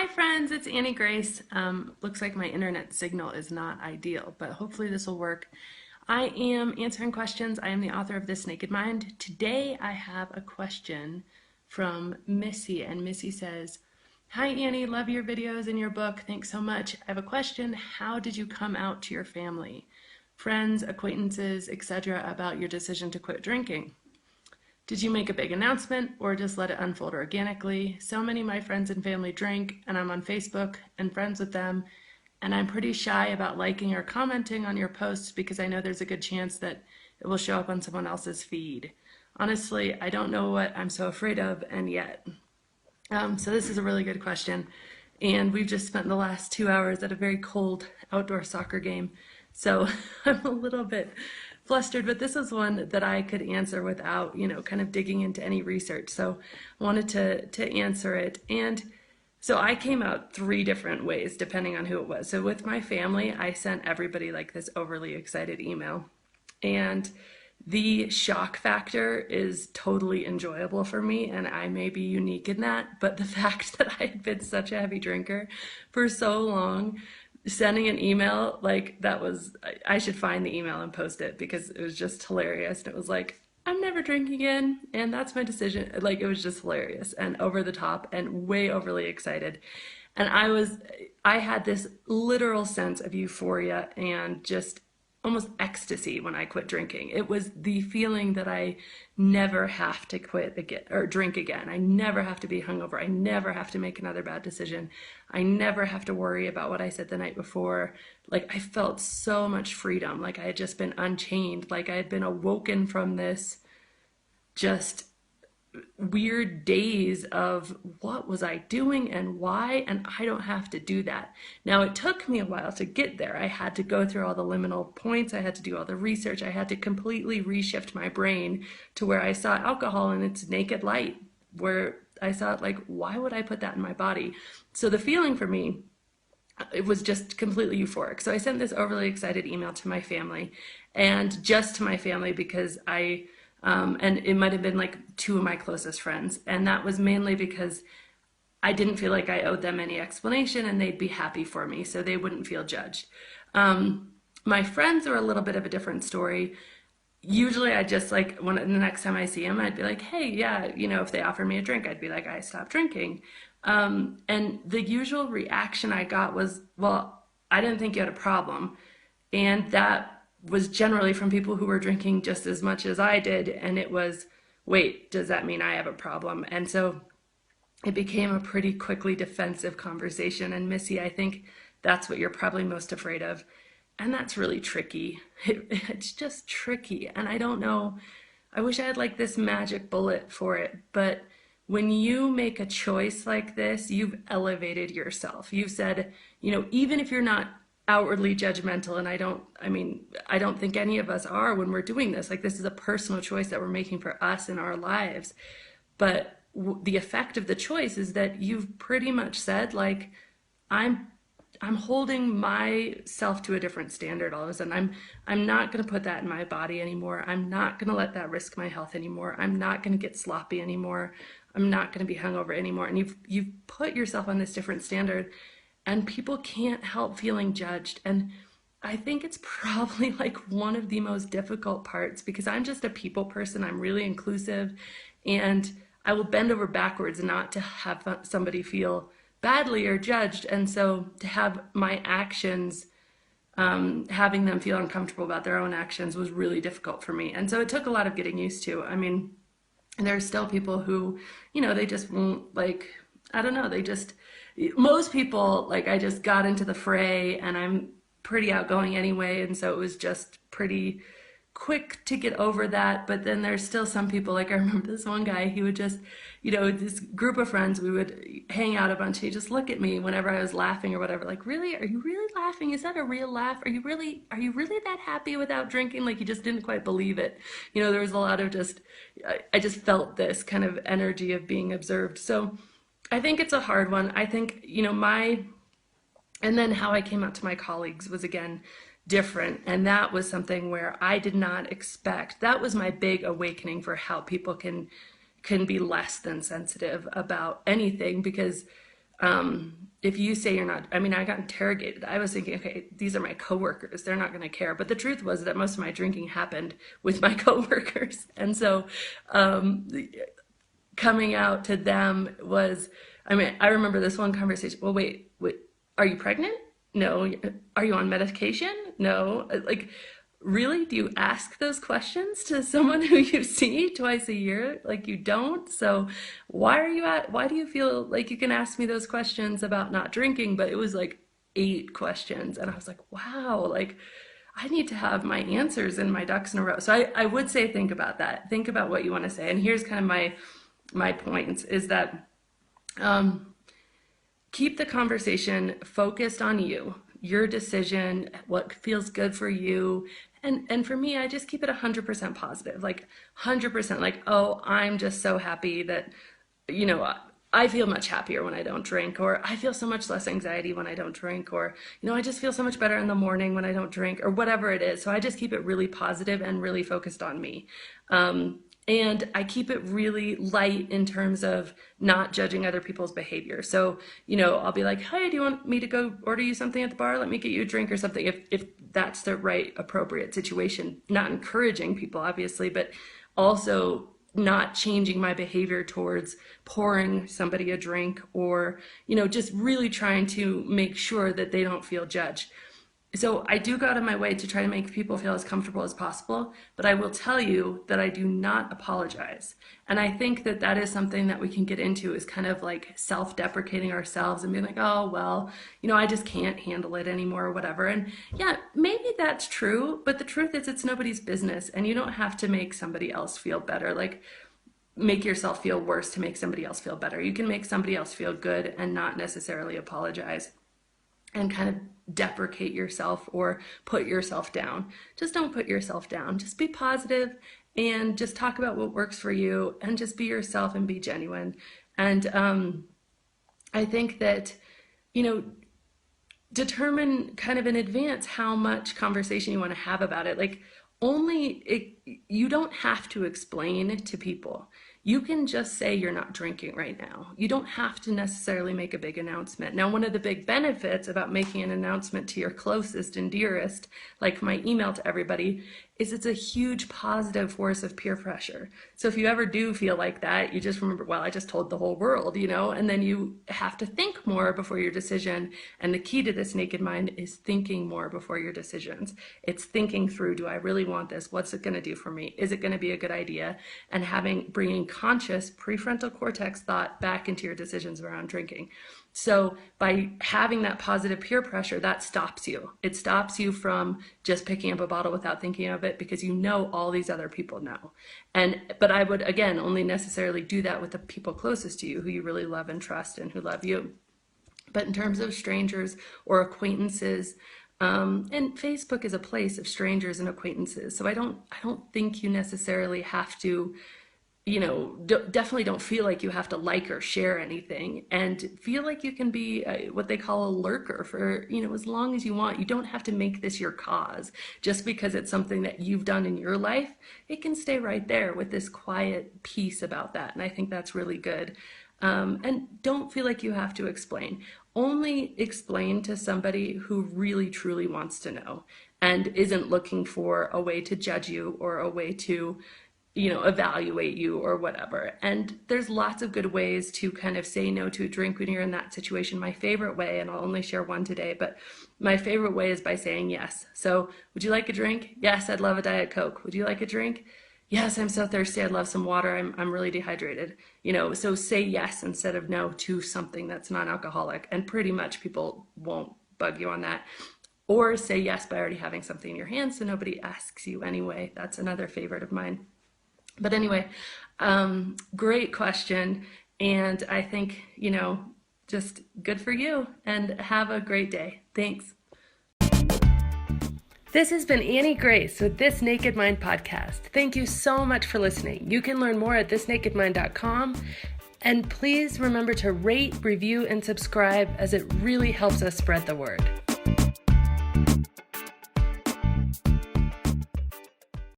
Hi friends, it's Annie Grace. Looks like my internet signal is not ideal, but hopefully this will work. I am answering questions. I am the author of This Naked Mind. Today I have a question from Missy, and Missy says, "Hi Annie, love your videos and your book. Thanks so much. I have a question. How did you come out to your family, friends, acquaintances, etc. about your decision to quit drinking? Did you make a big announcement or just let it unfold organically? So many of my friends and family drink, and I'm on Facebook and friends with them, and I'm pretty shy about liking or commenting on your posts because I know there's a good chance that it will show up on someone else's feed. Honestly, I don't know what I'm so afraid of, and yet." So this is a really good question. And we've just spent the last 2 hours at a very cold outdoor soccer game. So I'm a little bit flustered, but this is one that I could answer without, kind of digging into any research. So I wanted to answer it. And so I came out three different ways, depending on who it was. So with my family, I sent everybody like this overly excited email. And the shock factor is totally enjoyable for me, and I may be unique in that, but the fact that I had been such a heavy drinker for so long, sending an email like that was, I should find the email and post it because it was just hilarious. And it was like, "I'm never drinking again, and that's my decision." Like, it was just hilarious and over the top and way overly excited. And I had this literal sense of euphoria and just almost ecstasy when I quit drinking. It was the feeling that I never have to quit again or drink again. I never have to be hungover. I never have to make another bad decision. I never have to worry about what I said the night before. Like, I felt so much freedom. Like I had just been unchained. Like I had been awoken from this just weird daze of what was I doing and why, and I don't have to do that. Now, it took me a while to get there. I had to go through all the liminal points. I had to do all the research. I had to completely reshift my brain to where I saw alcohol in its naked light, where I saw it like, why would I put that in my body? So the feeling for me, it was just completely euphoric. So I sent this overly excited email to my family, and just to my family because and it might have been like two of my closest friends. And that was mainly because I didn't feel like I owed them any explanation and they'd be happy for me so they wouldn't feel judged. My friends are a little bit of a different story. Usually I just like, when the next time I see them, I'd be like, "Hey, yeah, if they offer me a drink, I'd be like, I stopped drinking." And the usual reaction I got was, "Well, I didn't think you had a problem." And that was generally from people who were drinking just as much as I did. And it was, wait, does that mean I have a problem? And so it became a pretty quickly defensive conversation. And Missy, I think that's what you're probably most afraid of. And that's really tricky. It's just tricky. And I don't know, I wish I had like this magic bullet for it. But when you make a choice like this, you've elevated yourself. You've said, even if you're not outwardly judgmental, and I don't think any of us are when we're doing this. Like, this is a personal choice that we're making for us in our lives. But the effect of the choice is that you've pretty much said, like, I'm I'm holding myself to a different standard all of a sudden. I'm not going to put that in my body anymore. I'm not going to let that risk my health anymore. I'm not going to get sloppy anymore. I'm not going to be hungover anymore. And you've put yourself on this different standard, and people can't help feeling judged. And I think it's probably like one of the most difficult parts, because I'm just a people person. I'm really inclusive, and I will bend over backwards not to have somebody feel badly or judged. And so to have my actions, having them feel uncomfortable about their own actions was really difficult for me. And so it took a lot of getting used to. I mean, there are still people who, they just won't, like, I don't know, most people, like, I just got into the fray, and I'm pretty outgoing anyway. And so it was just pretty quick to get over that. But then there's still some people, like I remember this one guy, he would just, this group of friends, we would hang out a bunch. He'd just look at me whenever I was laughing or whatever, like, "Really? Are you really laughing? Is that a real laugh? Are you really that happy without drinking?" Like, he just didn't quite believe it. There was a lot of I just felt this kind of energy of being observed. So I think it's a hard one. I think, and then how I came out to my colleagues was again different. And that was something where I did not expect. That was my big awakening for how people can be less than sensitive about anything, because if you say you're not, I mean, I got interrogated. I was thinking, okay, these are my coworkers. They're not going to care. But the truth was that most of my drinking happened with my coworkers. And so coming out to them was, I mean, I remember this one conversation. Well, wait, are you pregnant? No. Are you on medication? No. Like, really? Do you ask those questions to someone who you see twice a year? Like, you don't. So why do you feel like you can ask me those questions about not drinking? But it was like 8 questions. And I was like, wow, like I need to have my answers and my ducks in a row. So I would say, think about that. Think about what you want to say. And here's kind of my points is that, keep the conversation focused on you, your decision, what feels good for you. And for me, I just keep it 100% positive, like 100%, like, oh, I'm just so happy that, you know, I feel much happier when I don't drink, or I feel so much less anxiety when I don't drink, or, you know, I just feel so much better in the morning when I don't drink, or whatever it is. So I just keep it really positive and really focused on me. And I keep it really light in terms of not judging other people's behavior. So, you know, I'll be like, hey, do you want me to go order you something at the bar? Let me get you a drink or something, if that's the right, appropriate situation. Not encouraging people, obviously, but also not changing my behavior towards pouring somebody a drink, or, you know, just really trying to make sure that they don't feel judged. So I do go out of my way to try to make people feel as comfortable as possible, but I will tell you that I do not apologize. And I think that that is something that we can get into, is kind of like self-deprecating ourselves and being like, oh, well, you know, I just can't handle it anymore or whatever. And yeah, maybe that's true, but the truth is it's nobody's business, and you don't have to make somebody else feel better. Like, make yourself feel worse to make somebody else feel better. You can make somebody else feel good and not necessarily apologize and kind of deprecate yourself or put yourself down. Just don't put yourself down. Just be positive and just talk about what works for you, and just be yourself and be genuine. And I think that, you know, determine kind of in advance how much conversation you want to have about it. Like, you don't have to explain to people. You can just say you're not drinking right now. You don't have to necessarily make a big announcement. Now, one of the big benefits about making an announcement to your closest and dearest, like my email to everybody, is it's a huge positive force of peer pressure. So if you ever do feel like that, you just remember, well, I just told the whole world, you know, and then you have to think more before your decision. And the key to this naked mind is thinking more before your decisions. It's thinking through, do I really want this? What's it going to do for me? Is it going to be a good idea? And bringing conscious prefrontal cortex thought back into your decisions around drinking. So by having that positive peer pressure, that stops you. It stops you from just picking up a bottle without thinking of it, because you know all these other people know. But I would, again, only necessarily do that with the people closest to you, who you really love and trust and who love you. But in terms of strangers or acquaintances, and Facebook is a place of strangers and acquaintances. So I don't think you necessarily have to, you know, definitely don't feel like you have to like or share anything, and feel like you can be what they call a lurker for, you know, as long as you want. You don't have to make this your cause just because it's something that you've done in your life. It can stay right there with this quiet peace about that. And I think that's really good. And don't feel like you have to explain. Only explain to somebody who really truly wants to know and isn't looking for a way to judge you or a way to, you know, evaluate you or whatever. And there's lots of good ways to kind of say no to a drink when you're in that situation. My favorite way, and I'll only share one today, but my favorite way is by saying yes. So, would you like a drink? Yes, I'd love a Diet Coke. Would you like a drink? Yes, I'm so thirsty. I'd love some water. I'm really dehydrated. You know, so say yes instead of no to something that's non-alcoholic, and pretty much people won't bug you on that. Or say yes by already having something in your hand so nobody asks you anyway. That's another favorite of mine. But anyway, great question. And I think, you know, just good for you, and have a great day. Thanks. This has been Annie Grace with This Naked Mind podcast. Thank you so much for listening. You can learn more at thisnakedmind.com. And please remember to rate, review, and subscribe, as it really helps us spread the word.